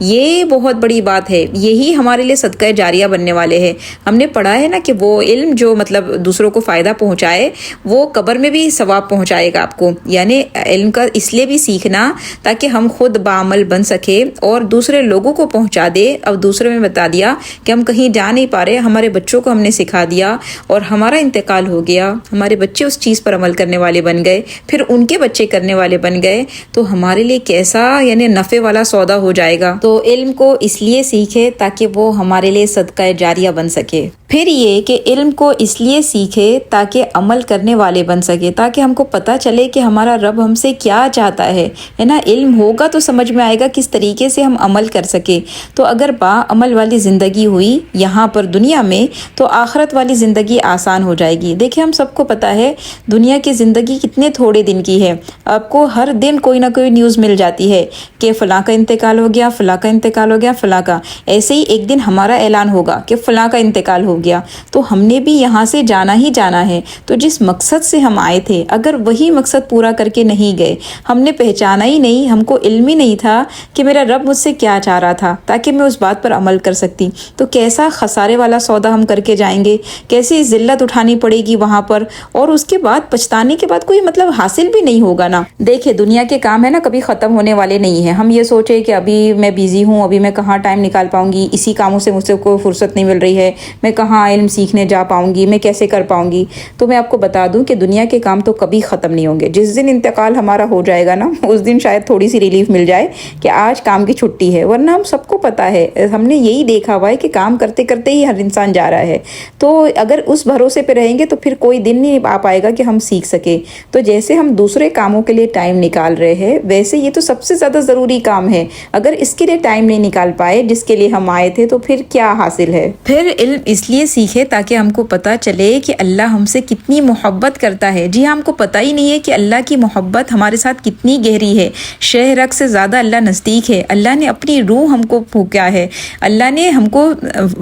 یہ بہت بڑی بات ہے. یہی ہمارے لیے صدقہ جاریہ بننے والے ہیں. ہم نے پڑھا ہے نا کہ وہ علم جو مطلب دوسروں کو فائدہ پہنچائے وہ قبر میں بھی ثواب پہنچائے گا آپ کو. یعنی علم کا اس لیے بھی سیکھنا تاکہ ہم خود بعمل بن سکے اور دوسرے لوگوں کو پہنچا دے. اب دوسرے میں بتا دیا کہ ہم کہیں جا نہیں پا رہے, ہمارے بچوں کو ہم نے سکھا دیا اور ہمارا انتقال ہو گیا, ہمارے بچے اس چیز پر عمل کرنے والے بن گئے, پھر ان کے بچے کرنے والے بن گئے, تو ہمارے لیے کیسا یعنی نفع والا سودا ہو جائے گا. تو علم کو اس لیے سیکھے تاکہ وہ ہمارے لیے صدقہ جاریہ بن سکے. پھر یہ کہ علم کو اس لیے سیکھے تاکہ عمل کرنے والے بن سکے, تاکہ ہم کو پتہ چلے کہ ہمارا رب ہم سے کیا چاہتا ہے نا. علم ہوگا تو سمجھ میں آئے گا کس طریقے سے ہم عمل کر سکے. تو اگر با عمل والی زندگی ہوئی یہاں پر دنیا میں تو آخرت والی زندگی آسان ہو جائے گی. دیکھیں ہم سب کو پتہ ہے دنیا کی زندگی کتنے تھوڑے دن کی ہے. آپ کو ہر دن کوئی نہ کوئی نیوز مل جاتی ہے کہ فلاں کا انتقال ہو گیا, فلاں کا انتقال ہو گیا, فلاں کا. ایسے ہی ایک دن ہمارا اعلان ہوگا کہ فلاں کا انتقال ہو گیا, تو ہم نے بھی یہاں سے جانا ہی جانا ہے. تو جس مقصد سے ہم آئے تھے اگر وہی مقصد پورا کر کے نہیں گئے, ہم نے پہچانا ہی نہیں, ہم کو علم ہی نہیں تھا کہ میرا رب مجھ سے کیا چاہ رہا تھا تاکہ میں اس بات پر عمل کر سکتی, تو کیسا خسارے والا سودا ہم کر کے جائیں گے, کیسی ذلت اٹھانی پڑے گی وہاں پر, اور اس کے بعد پچھتانے کے بعد کوئی مطلب حاصل بھی نہیں ہوگا نا. دیکھیں دنیا کے کام ہے نا کبھی ختم ہونے والے نہیں ہیں. ہم یہ سوچے کہ ابھی میں بیزی ہوں, ابھی میں کہاں ٹائم نکال پاؤں گی, اسی کاموں سے مجھ سے کوئی فرصت نہیں مل رہی ہے, میں کہاں علم سیکھنے جا پاؤں گی, میں کیسے کر پاؤں گی. تو میں آپ کو بتا دوں کہ دنیا کے کام تو کبھی ختم نہیں ہوں گے. جس دن انتقال ہمارا ہو جائے گا نا اس دن شاید تھوڑی سی ریلیف مل جائے کہ آج کام کی چھٹی ہے, ورنہ ہم سب کو پتہ ہے, ہم نے یہی دیکھا ہوا ہے کہ کام کرتے کرتے ہی ہر انسان جا رہا ہے. تو اگر اس بھروسے پہ رہیں گے تو پھر کوئی دن نہیں آ پائے گا کہ ہم سیکھ سکیں. تو جیسے ہم دوسرے کاموں کے لیے ٹائم نکال رہے ہیں ویسے یہ تو سب سے زیادہ ضروری کام ہے. اگر اس کے لیے ٹائم نہیں نکال پائے جس کے لیے ہم آئے تھے تو پھر کیا حاصل ہے. پھر علم اس لیے سیکھے تاکہ ہم کو پتہ چلے کہ اللہ ہم سے کتنی محبت کرتا ہے. جی ہاں, ہم کو پتہ ہی نہیں ہے کہ اللہ کی محبت ہمارے ساتھ کتنی گہری ہے. شہ رگ سے زیادہ اللہ نزدیک ہے. اللہ نے اپنی روح ہم کو پھونکا ہے, اللہ نے ہم کو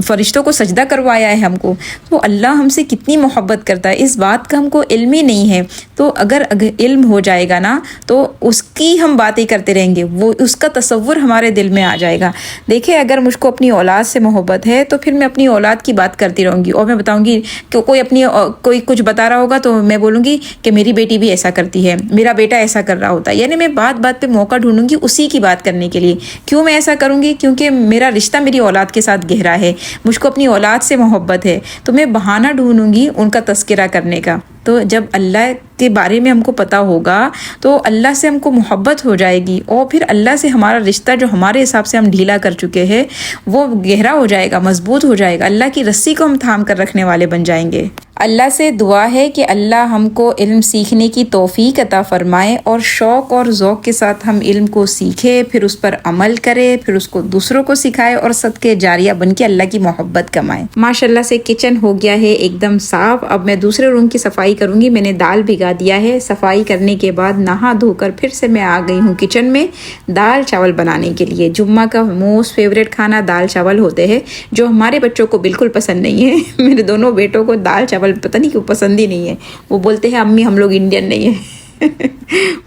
فرشتوں کو سجدہ کروایا ہے ہم کو. تو اللہ ہم سے کتنی محبت کرتا ہے, اس بات کا ہم کو علم ہی نہیں ہے. تو اگر علم ہو جائے گا نا تو اس کی ہم باتیں کرتے رہیں گے, وہ اس کا تصور ہمارے دل میں آ جائے گا. دیکھیں اگر مجھ کو اپنی اولاد سے محبت ہے تو پھر میں اپنی اولاد کی بات کرتی رہوں گی, اور میں بتاؤں گی کہ کوئی کچھ بتا رہا ہوگا تو میں بولوں گی کہ میری بیٹی بھی ایسا کرتی ہے, میرا بیٹا ایسا کر رہا ہوتا ہے. یعنی میں بات بات پہ موقع ڈھونڈوں گی اسی کی بات کرنے کے لیے. کیوں میں ایسا کروں گی؟ کیونکہ میرا رشتہ میری اولاد کے ساتھ گہرا ہے, مجھ کو اپنی اولاد سے محبت ہے, تو میں بہانہ ڈھونڈوں گی ان کا تذکرہ کرنے کا. تو جب اللہ کے بارے میں ہم کو پتہ ہوگا تو اللہ سے ہم کو محبت ہو جائے گی, اور پھر اللہ سے ہمارا رشتہ جو ہمارے حساب سے ہم ڈھیلا کر چکے ہیں وہ گہرا ہو جائے گا, مضبوط ہو جائے گا. اللہ کی رسی کو ہم تھام کر رکھنے والے بن جائیں گے. اللہ سے دعا ہے کہ اللہ ہم کو علم سیکھنے کی توفیق عطا فرمائے, اور شوق اور ذوق کے ساتھ ہم علم کو سیکھے, پھر اس پر عمل کرے, پھر اس کو دوسروں کو سکھائے, اور صدقے جاریہ بن کے اللہ کی محبت کمائے. ماشاءاللہ سے کچن ہو گیا ہے ایک دم صاف. اب میں دوسرے روم کی صفائی کروں گی. میں نے دال بھگا دیا ہے. صفائی کرنے کے بعد نہا دھو کر پھر سے میں آ گئی ہوں کچن میں دال چاول بنانے کے لیے. جمعہ کا موسٹ فیوریٹ کھانا دال چاول ہوتے ہیں, جو ہمارے بچوں کو بالکل پسند نہیں ہے. میرے دونوں بیٹوں کو دال چاول پتہ نہیں کیوں پسند ہی نہیں ہے. وہ بولتے ہیں امی ہم لوگ انڈین نہیں ہیں.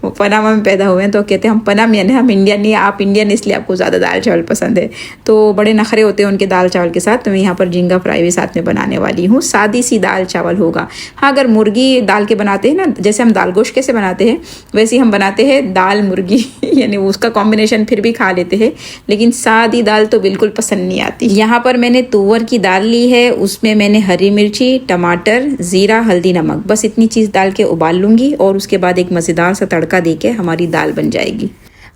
وہ پناما میں پیدا ہوئے ہیں تو کہتے ہیں ہم پنامیان ہیں, ہم انڈین نہیں, آپ انڈین اس لیے آپ کو زیادہ دال چاول پسند ہے. تو بڑے نخرے ہوتے ہیں ان کے دال چاول کے ساتھ. تو میں یہاں پر جھینگا فرائی بھی ساتھ میں بنانے والی ہوں. سادی سی دال چاول ہوگا. ہاں اگر مرغی دال کے بناتے ہیں نا, جیسے ہم دال گوشت کیسے بناتے ہیں ویسے ہی ہم بناتے ہیں دال مرغی, یعنی اس کا کمبینیشن پھر بھی کھا لیتے ہیں, لیکن سادی دال تو بالکل پسند نہیں آتی. یہاں پر میں نے تور کی دال لی ہے, اس میں میں نے ہری مرچی, ٹماٹر, زیرہ, ہلدی, نمک, بس اتنی چیز ڈال کے ابال لوں گی, اور اس کے بعد ایک مزیدار سا تڑکا دے کے ہماری دال بن جائے گی.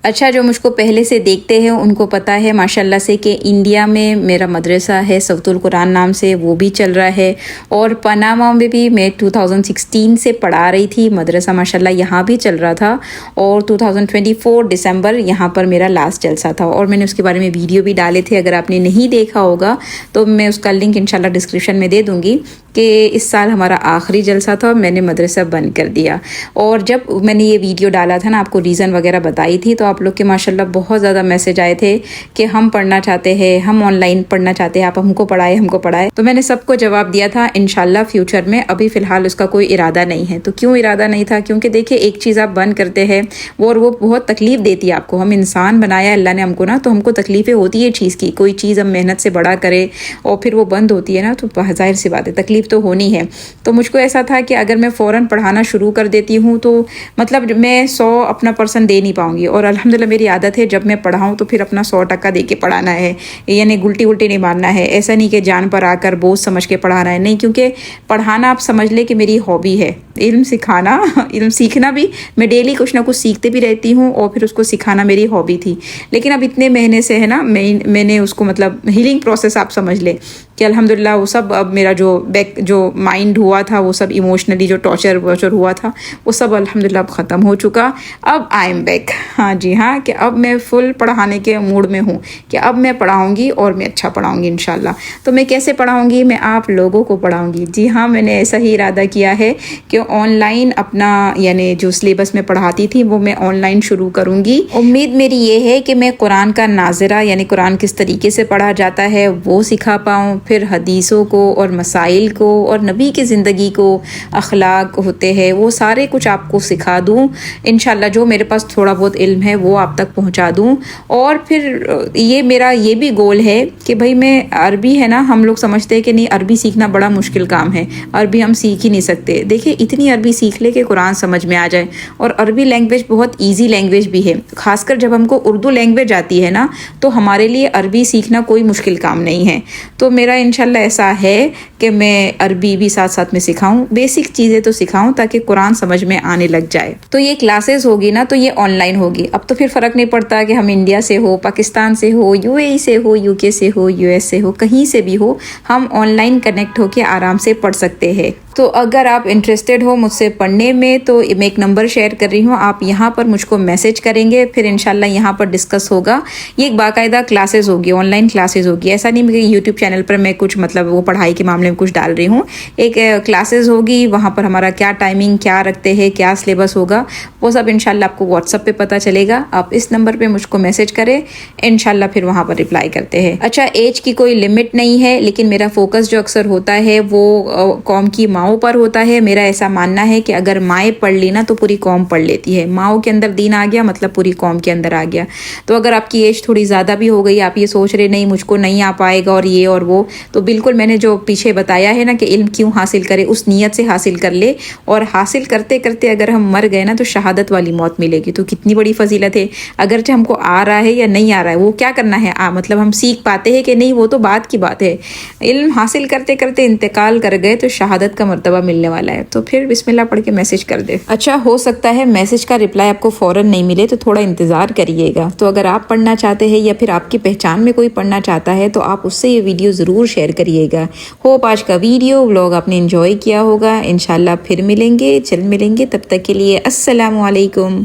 اچھا, جو مجھ کو پہلے سے دیکھتے ہیں ان کو پتہ ہے ماشاءاللہ سے کہ انڈیا میں میرا مدرسہ ہے صوت القرآن نام سے, وہ بھی چل رہا ہے, اور پناما میں بھی میں 2016 سے پڑھا رہی تھی مدرسہ. ماشاءاللہ یہاں بھی چل رہا تھا, اور 2024 دسمبر یہاں پر میرا لاسٹ جلسہ تھا, اور میں نے اس کے بارے میں ویڈیو بھی ڈالے تھے. اگر آپ نے نہیں دیکھا ہوگا تو میں اس کا لنک انشاءاللہ ڈسکرپشن میں دے دوں گی. کہ اس سال ہمارا آخری جلسہ تھا، میں نے مدرسہ بند کر دیا. اور جب میں نے یہ ویڈیو ڈالا تھا نا، آپ کو ریزن وغیرہ بتائی تھی، تو آپ لوگ کے ماشاءاللہ بہت زیادہ میسج آئے تھے کہ ہم پڑھنا چاہتے ہیں، ہم آن لائن پڑھنا چاہتے ہیں، آپ ہم کو پڑھائے. تو میں نے سب کو جواب دیا تھا انشاءاللہ فیوچر میں. ابھی فی الحال اس کا کوئی ارادہ نہیں ہے. تو کیوں ارادہ نہیں تھا؟ کیونکہ دیکھیں ایک چیز آپ بند کرتے ہیں اور وہ بہت تکلیف دیتی ہے آپ کو. ہم انسان بنایا اللہ نے ہم کو نا، تو ہم کو تکلیفیں ہوتی ہے چیز کی. کوئی چیز ہم محنت سے بڑا کرے اور پھر وہ بند ہوتی ہے نا، تو ظاہر سی بات ہے تکلیف تو ہونی ہے. تو مجھ کو ایسا تھا کہ اگر میں فوراً پڑھانا شروع کر دیتی ہوں تو مطلب میں 100 اپنا % دے نہیں پاؤں گی. اور الحمدللہ میری عادت ہے جب میں پڑھاؤں تو پھر اپنا 100% دے کے پڑھانا ہے، یعنی گلٹی نہیں مارنا ہے. ایسا نہیں کہ جان پر آ کر بوجھ سمجھ کے پڑھانا ہے، نہیں. کیونکہ پڑھانا آپ سمجھ لے کہ میری ہابی ہے. علم سکھانا، علم سیکھنا بھی، میں ڈیلی کچھ نہ کچھ سیکھتے بھی رہتی ہوں اور پھر اس کو سکھانا میری ہابی تھی. لیکن اب اتنے مہینے سے ہے نا، میں نے اس کو مطلب ہیلنگ پروسیس آپ سمجھ لے کہ الحمدللہ وہ سب اب میرا جو مائنڈ ہوا تھا، وہ سب ایموشنلی جو ٹارچر ہوا تھا، وہ سب الحمدللہ اب ختم ہو چکا. اب آئی ایم بیک. ہاں جی ہاں، کہ اب میں فل پڑھانے کے موڈ میں ہوں کہ اب میں پڑھاؤں گی اور میں اچھا پڑھاؤں گی انشاءاللہ. تو میں کیسے پڑھاؤں گی؟ میں آپ لوگوں کو پڑھاؤں گی. جی ہاں، میں نے ایسا ہی ارادہ کیا ہے کہ آن لائن اپنا یعنی جو سلیبس میں پڑھاتی تھی وہ میں آن لائن شروع کروں گی. امید میری یہ ہے کہ میں قرآن کا ناظرہ یعنی قرآن کس طریقے سے پڑھا جاتا ہے وہ سکھا پاؤں، پھر حدیثوں کو اور مسائل کو اور نبی کی زندگی کو، اخلاق ہوتے ہیں وہ سارے کچھ آپ کو سکھا دوں انشاءاللہ. جو میرے پاس تھوڑا بہت علم ہے وہ آپ تک پہنچا دوں. اور پھر یہ میرا یہ بھی گول ہے کہ بھائی میں عربی ہے نا، ہم لوگ سمجھتے ہیں کہ نہیں عربی سیکھنا بڑا مشکل کام ہے، عربی ہم سیکھ ہی نہیں سکتے. دیکھیں اتنی عربی سیکھ لے کہ قرآن سمجھ میں آ جائے. اور عربی لینگویج بہت ایزی لینگویج بھی ہے، خاص کر جب ہم کو اردو لینگویج آتی ہے نا، تو ہمارے لیے عربی سیکھنا کوئی مشکل کام نہیں ہے. تو میرا انشاءاللہ ایسا ہے کہ میں عربی بھی ساتھ ساتھ میں سکھاؤں، بیسک چیزیں تو سکھاؤں تاکہ قرآن سمجھ میں آنے لگ جائے. تو یہ کلاسز ہوگی نا، تو یہ آن لائن ہوگی. اب تو پھر فرق نہیں پڑتا کہ ہم انڈیا سے ہو، پاکستان سے ہو، UAE سے ہو، UK سے ہو، US سے ہو، کہیں سے بھی ہو، ہم آن لائن کنیکٹ ہو کے آرام سے پڑھ سکتے ہیں. تو اگر آپ انٹرسٹڈ ہو مجھ سے پڑھنے میں تو میں ایک نمبر شیئر کر رہی ہوں، آپ یہاں پر مجھ کو میسج کریں گے، پھر انشاءاللہ یہاں پر ڈسکس ہوگا. یہ ایک باقاعدہ کلاسز ہوگی، آن لائن کلاسز ہوگی. ایسا نہیں کہ یوٹیوب چینل پر میں کچھ مطلب وہ پڑھائی کے معاملے میں کچھ ڈال رہی ہوں. ایک کلاسز ہوگی، وہاں پر ہمارا کیا ٹائمنگ کیا رکھتے ہیں، کیا سلیبس ہوگا، وہ سب انشاءاللہ آپ کو واٹس ایپ پہ پتہ چلے گا. آپ اس نمبر پہ مجھ کو میسج کریں، انشاءاللہ پھر وہاں پر رپلائی کرتے ہیں. اچھا، ایج کی کوئی لمٹ نہیں ہے، لیکن میرا فوکس جو اکثر ہوتا ہے وہ قوم کی ماؤں پر ہوتا ہے. میرا ایسا ماننا ہے کہ اگر مائیں پڑھ لی نا تو پوری قوم پڑھ لیتی ہے. ماؤں کے اندر دین آ گیا مطلب پوری قوم کے اندر آ گیا. تو اگر آپ کی ایج تھوڑی زیادہ بھی ہو گئی، آپ یہ سوچ رہے نہیں مجھ کو نہیں آ پائے گا اور یہ اور وہ، تو بالکل میں نے جو پیچھے بتایا ہے نا کہ علم کیوں حاصل کرے، اس نیت سے حاصل کر لے. اور حاصل کرتے کرتے اگر ہم مر گئے نا تو شہادت والی موت ملے گی. تو کتنی بڑی فضیلت ہے. اگرچہ ہم کو آ رہا ہے یا نہیں آ رہا ہے، وہ کیا کرنا ہے، مطلب ہم سیکھ پاتے ہیں کہ نہیں وہ تو بات کی بات ہے. علم حاصل کرتے کرتے انتقال کر گئے تو شہادت کا مرتبہ ملنے والا ہے. تو پھر بسم اللہ پڑھ کے میسج کر دے. اچھا، ہو سکتا ہے میسج کا رپلائی آپ کو فوراً نہیں ملے تو تھوڑا انتظار کریے گا. تو اگر آپ پڑھنا چاہتے ہیں یا پھر آپ کی پہچان میں کوئی پڑھنا چاہتا ہے تو آپ اس سے یہ ویڈیو ضرور شیئر کریے گا. ہوپ آج کا ویڈیو ولاگ آپ نے انجوائے کیا ہوگا. انشاءاللہ پھر ملیں گے، تب تک کے لیے السلام علیکم.